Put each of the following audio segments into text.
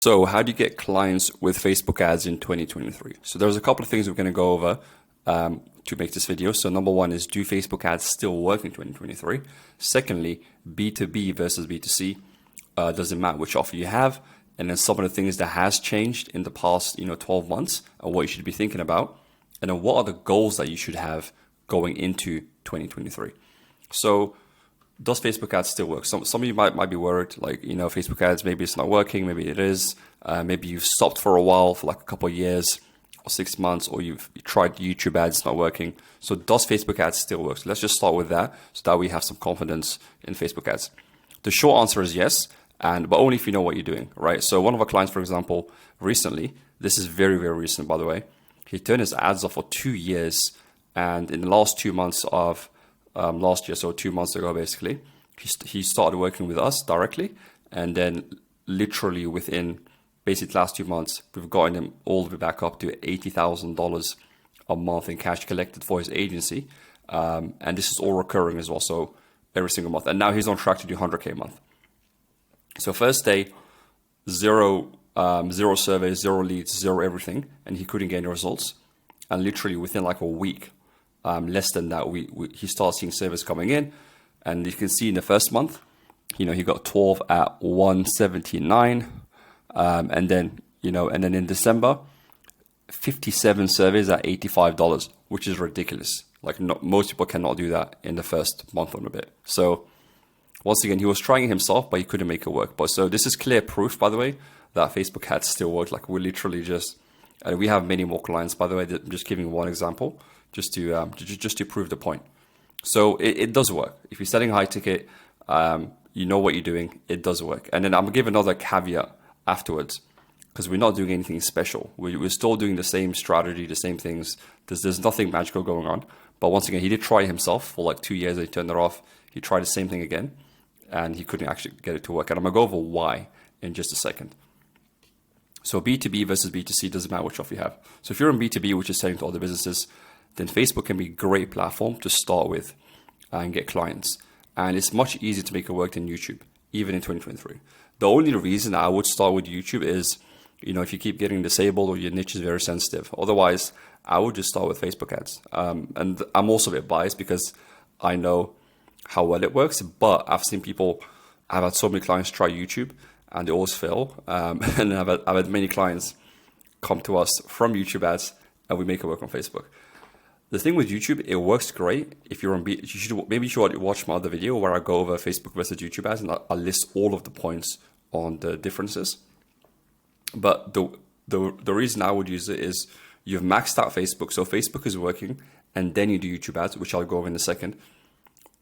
So how do you get clients with Facebook ads in 2023? So there's a couple of things we're going to go over to make this video. So number one is, do Facebook ads still work in 2023? Secondly, B2B versus B2C. Does it matter which offer you have? And then some of the things that has changed in the past 12 months and what you should be thinking about. And then what are the goals that you should have going into 2023? So does Facebook ads still work? Some of you might be worried, like, Facebook ads, maybe it's not working, maybe it is. Maybe you've stopped for a while, for like a couple of years or 6 months, or you've tried YouTube ads, it's not working. So does Facebook ads still work? So let's just start with that so that we have some confidence in Facebook ads. The short answer is yes, but only if you know what you're doing, right? So one of our clients, for example, recently, this is very, very recent, by the way, he turned his ads off for 2 years. And in the last 2 months of last year, so 2 months ago, basically, he started working with us directly. And then literally within basically the last 2 months, we've gotten him all the way back up to $80,000 a month in cash collected for his agency. And this is all recurring as well, so every single month. And now he's on track to do 100K a month. So first day, zero surveys, zero leads, zero everything, and he couldn't get any results. And literally within like a week, less than that, he started seeing surveys coming in, and you can see in the first month, he got 12 at 179, and then in December, 57 surveys at $85, which is ridiculous. Like, most people cannot do that in the first month and a bit. So once again, he was trying it himself, but he couldn't make it work. But so this is clear proof, by the way, that Facebook ads still work. Like, we're literally just, we have many more clients, by the way. I'm just giving one example, just to prove the point. So it does work. If you're selling high ticket, you know what you're doing, it does work. And then I'm gonna give another caveat afterwards, because we're not doing anything special. We're still doing the same strategy, the same things. There's nothing magical going on. But once again, he did try himself for like 2 years. He turned it off. He tried the same thing again, and he couldn't actually get it to work. And I'm gonna go over why in just a second. So B2B versus B2C, doesn't matter which offer you have. So if you're in B2B, which is selling to other businesses, then Facebook can be a great platform to start with and get clients. And it's much easier to make it work than YouTube, even in 2023. The only reason I would start with YouTube is, if you keep getting disabled or your niche is very sensitive. Otherwise, I would just start with Facebook ads. And I'm also a bit biased because I know how well it works, but I've seen people, I've had so many clients try YouTube and they always fail. And I've had many clients come to us from YouTube ads and we make it work on Facebook. The thing with YouTube, it works great if you're on maybe you should watch my other video where I go over Facebook versus YouTube ads and I list all of the points on the differences. But the reason I would use it is you've maxed out Facebook, so Facebook is working, and then you do YouTube ads, which I'll go over in a second.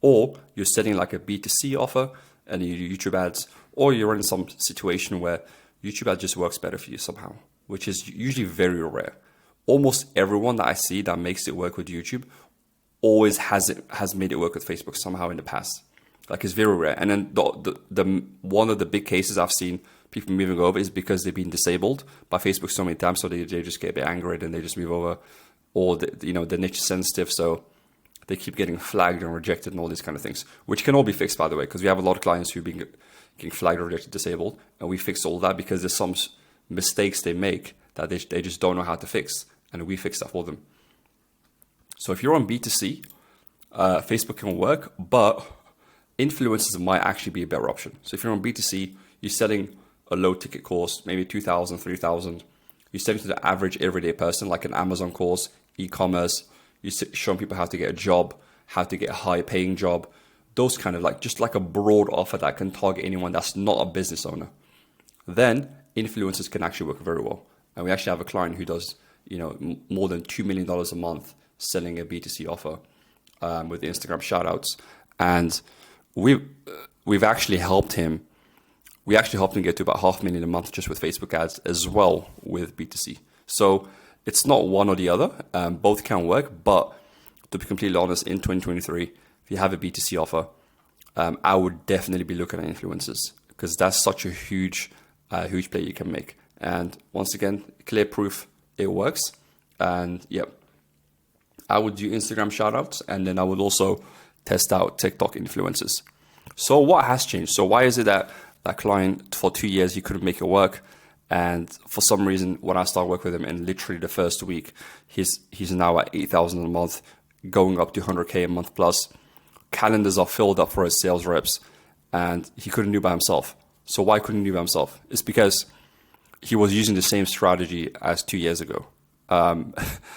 Or you're setting like a B2C offer and you do YouTube ads, or you're in some situation where YouTube ads just works better for you somehow, which is usually very rare. Almost everyone that I see that makes it work with YouTube always has made it work with Facebook somehow in the past. Like, it's very rare. And then the one of the big cases I've seen people moving over is because they've been disabled by Facebook so many times, so they just get a bit angry and they just move over. Or the niche is sensitive, so they keep getting flagged and rejected and all these kind of things, which can all be fixed, by the way, because we have a lot of clients who've been getting flagged or rejected, disabled, and we fix all that because there's some mistakes they make that they just don't know how to fix, and we fix that for them. So if you're on B2C, Facebook can work, but influencers might actually be a better option. So if you're on B2C, you're selling a low ticket course, maybe 2,000, 3,000. You're selling to the average everyday person, like an Amazon course, e-commerce. You're showing people how to get a job, how to get a high paying job. Those kind of just like a broad offer that can target anyone that's not a business owner. Then influencers can actually work very well. And we actually have a client who does, more than $2 million a month selling a B2C offer with Instagram shoutouts. And we've actually helped him. We actually helped him get to about $500,000 a month just with Facebook ads as well with B2C. So it's not one or the other. Both can work. But to be completely honest, in 2023, if you have a B2C offer, I would definitely be looking at influencers because that's such a huge play you can make. And once again, clear proof it works. And I would do Instagram shoutouts, and then I would also test out TikTok influencers. So what has changed? So why is it that client for 2 years he couldn't make it work, And for some reason, when I started working with him in literally the first week, he's now at 8,000 a month, going up to 100K a month plus. Calendars are filled up for his sales reps, and he couldn't do it by himself. So why couldn't he do it by himself? It's because he was using the same strategy as 2 years ago.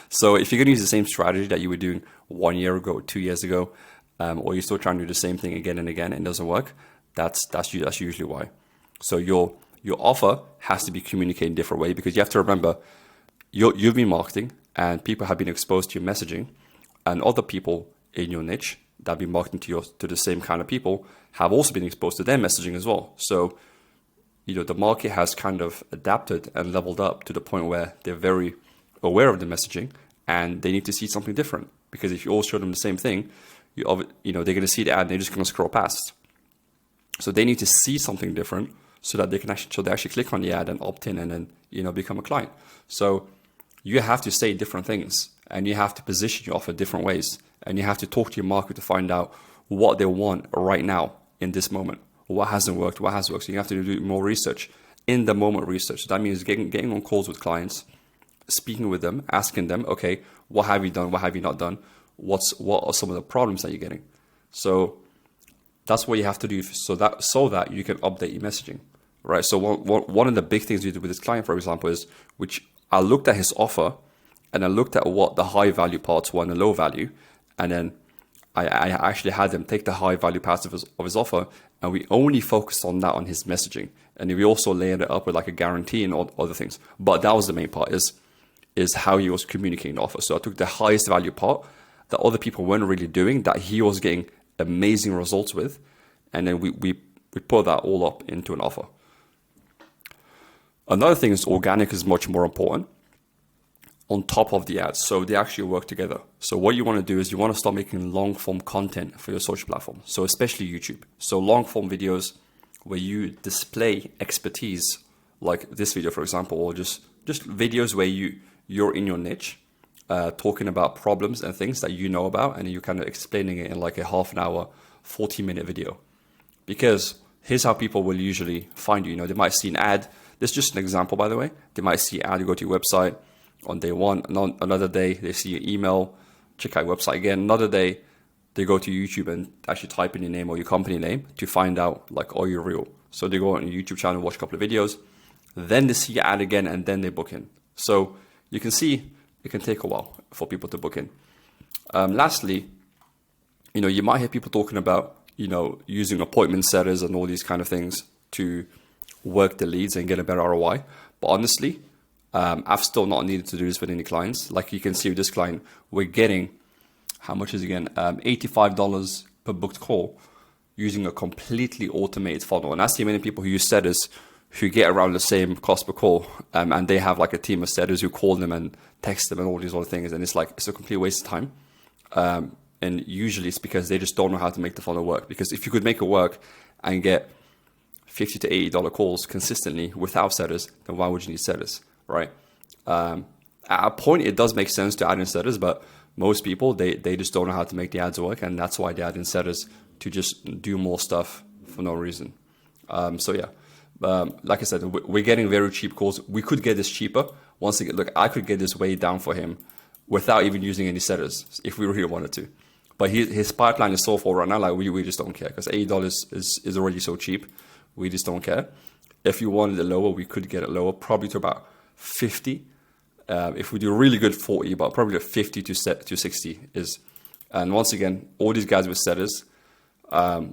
So if you're going to use the same strategy that you were doing 1 year ago, 2 years ago, or you're still trying to do the same thing again and again and it doesn't work, that's usually why. So your offer has to be communicated in a different way, because you have to remember, you've been marketing and people have been exposed to your messaging, and other people in your niche that have been marketing to the same kind of people have also been exposed to their messaging as well. So, the market has kind of adapted and leveled up to the point where they're very aware of the messaging and they need to see something different. Because if you all show them the same thing, they're going to see the ad and they're just going to scroll past. So they need to see something different so that they actually click on the ad and opt in and then, become a client. So you have to say different things, and you have to position your offer different ways, and you have to talk to your market to find out what they want right now in this moment. What hasn't worked, what has worked. So you have to do more research, in the moment research. So that means getting on calls with clients, speaking with them, asking them, okay, what have you done? What have you not done? What are some of the problems that you're getting? So that's what you have to do so that you can update your messaging, right? So one of the big things we did with this client, for example, is which I looked at his offer and I looked at what the high value parts were and the low value, and then I actually had them take the high value parts of his offer, and we only focused on that on his messaging, and we also layered it up with like a guarantee and all other things. But that was the main part, is how he was communicating the offer. So I took the highest value part that other people weren't really doing, that he was getting amazing results with, and then we put that all up into an offer. Another thing is organic is much more important on top of the ads. So they actually work together. So what you want to do is you want to start making long form content for your social platform. So especially YouTube. So long form videos where you display expertise, like this video, for example, or just videos where you're in your niche, talking about problems and things that you know about, and you're kind of explaining it in like a half an hour, 40-minute video. Because here's how people will usually find you. They might see an ad. This is just an example, by the way. They might see an ad, you go to your website on day one. Another day, they see your email, check out your website again. Another day, they go to YouTube and actually type in your name or your company name to find out, like, are you real? So they go on your YouTube channel, watch a couple of videos. Then they see your ad again, and then they book in. So you can see it can take a while for people to book in. Lastly, you might hear people talking about, using appointment setters and all these kind of things to work the leads and get a better ROI. But honestly, I've still not needed to do this with any clients. Like you can see with this client, we're getting, how much is it again? $85 per booked call using a completely automated funnel. And I see many people who use setters who get around the same cost per call, and they have like a team of setters who call them and text them and all these other things. And it's a complete waste of time. And usually it's because they just don't know how to make the funnel work. Because if you could make it work and get $50 to $80 calls consistently without setters, then why would you need setters, right? At a point, it does make sense to add in setters, but most people, they just don't know how to make the ads work. And that's why they add in setters, to just do more stuff for no reason. Like I said, we're getting very cheap calls. We could get this cheaper. Once again, look, I could get this way down for him without even using any setters if we really wanted to. But his pipeline is so full right now, like we just don't care, because $80 is already so cheap. We just don't care. If you wanted it lower, we could get it lower, probably to about 50. If we do really good, 40, but probably 50 to 60 is. And once again, all these guys with setters,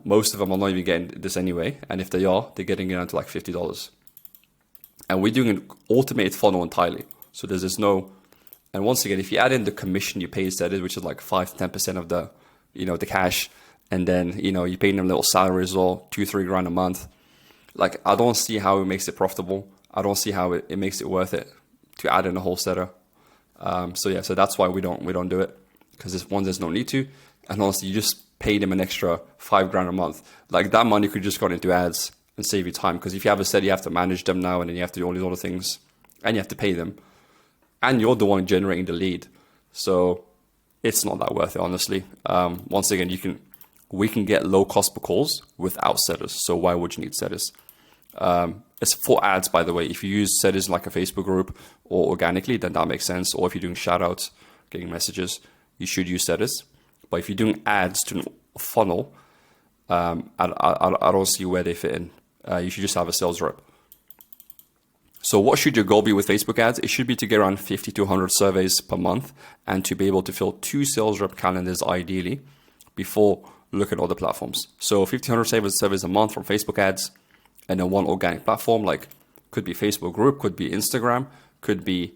most of them are not even getting this anyway. And if they are, they're getting it down to like $50. And we're doing an automated funnel entirely. So there's no. And once again, if you add in the commission you pay setters, which is like 5 to 10% of the, the cash, and then, you're paying them little salaries or $2-3 grand a month. Like, I don't see how it makes it profitable. I don't see how it makes it worth it to add in a whole setter. So that's why we don't do it, because there's no need to. And honestly, you just pay them an extra $5 grand a month. Like, that money could just go into ads and save you time. Because if you have a setter, you have to manage them now, and then you have to do all these other things, and you have to pay them. And you're the one generating the lead. So it's not that worth it, honestly. Once again, we can get low cost per calls without setters. So why would you need setters? It's for ads, by the way. If you use settings like a Facebook group or organically, then that makes sense. Or if you're doing shout outs, getting messages, you should use settings. But if you're doing ads to a funnel, I don't see where they fit in. You should just have a sales rep. So what should your goal be with Facebook ads? It should be to get around 50 to 100 surveys per month and to be able to fill 2 sales rep calendars ideally before looking at other platforms. So 50, 100 surveys a month from Facebook ads, and then 1 organic platform, like could be Facebook group, could be Instagram, could be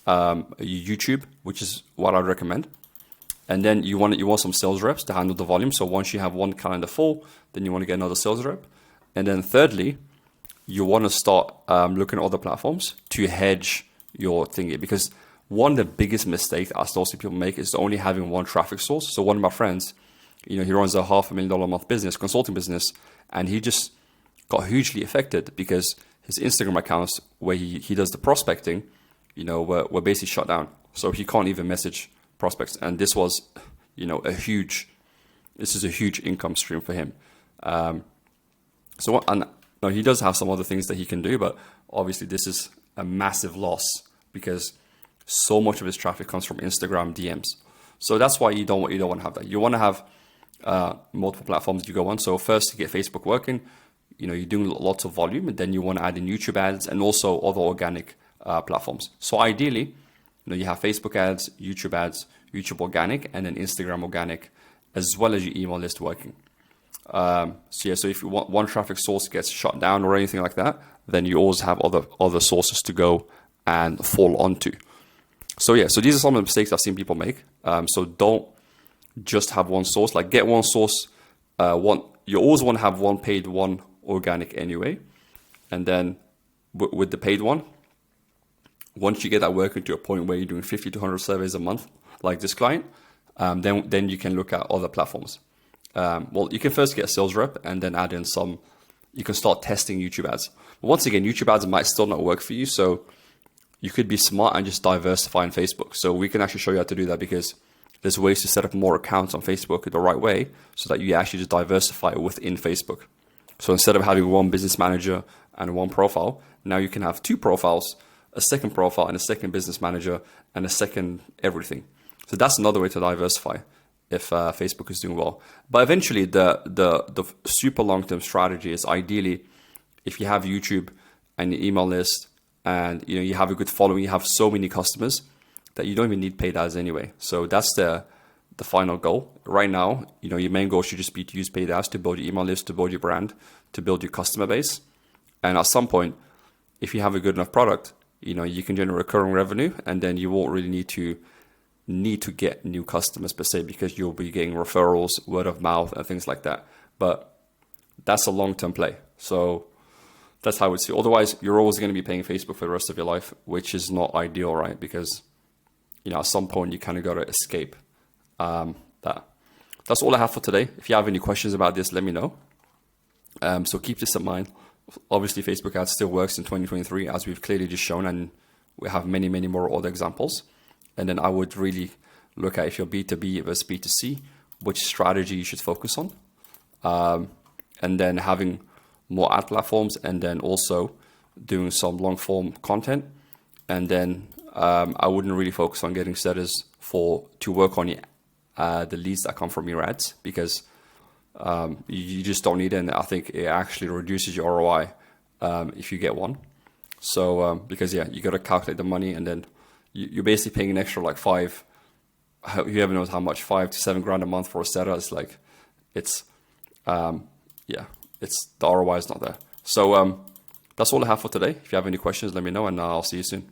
YouTube, which is what I'd recommend. And then you want some sales reps to handle the volume. So once you have 1 calendar full, then you want to get another sales rep. And then thirdly, you want to start looking at other platforms to hedge your thingy. Because one of the biggest mistakes I still see people make is only having 1 traffic source. So one of my friends, he runs a $500,000 a month business, consulting business, and he just got hugely affected because his Instagram accounts where he does the prospecting, were basically shut down. So he can't even message prospects. And this was, this is a huge income stream for him. He does have some other things that he can do, but obviously this is a massive loss because so much of his traffic comes from Instagram DMs. So that's why you don't want to have that. You want to have multiple platforms you go on. So first to get Facebook working, you're doing lots of volume, and then you want to add in YouTube ads and also other organic platforms. So ideally, you have Facebook ads, YouTube organic, and then Instagram organic, as well as your email list working. So if you want 1 traffic source gets shut down or anything like that, then you always have other sources to go and fall onto. So these are some of the mistakes I've seen people make. So don't just have 1 source. Like get 1 source. You always want to have 1 paid, 1 organic anyway. And then with the paid one, once you get that working to a point where you're doing 50 to 100 surveys a month, like this client, then you can look at other platforms. You can first get a sales rep and then add in you can start testing YouTube ads. But once again, YouTube ads might still not work for you. So you could be smart and just diversify in Facebook. So we can actually show you how to do that because there's ways to set up more accounts on Facebook the right way so that you actually just diversify within Facebook. So instead of having 1 business manager and 1 profile, now you can have 2 profiles, a second profile and a second business manager and a second everything. So that's another way to diversify if Facebook is doing well. But eventually the super long-term strategy is ideally if you have YouTube and your email list and you have a good following, you have so many customers that you don't even need paid ads anyway. So that's the final goal. Right now, your main goal should just be to use paid ads to build your email list, to build your brand, to build your customer base. And at some point, if you have a good enough product, you can generate recurring revenue, and then you won't really need to get new customers per se because you'll be getting referrals, word of mouth, and things like that. But that's a long-term play. So that's how I would see. Otherwise, you're always going to be paying Facebook for the rest of your life, which is not ideal, right? Because at some point you kind of got to escape that. That's all I have for today. If you have any questions about this, let me know. So keep this in mind. Obviously, Facebook ads still works in 2023, as we've clearly just shown, and we have many, many more other examples. And then I would really look at if you're B2B versus B2C, which strategy you should focus on. And then having more ad platforms, and then also doing some long form content. And then I wouldn't really focus on getting setters to work on the leads that come from your ads, because you just don't need it. And I think it actually reduces your ROI if you get one. So because you got to calculate the money, and then you're basically paying an extra like whoever knows how much, $5 to $7 grand a month for a setter. It's like the ROI is not there. So that's all I have for today. If you have any questions, let me know, and I'll see you soon.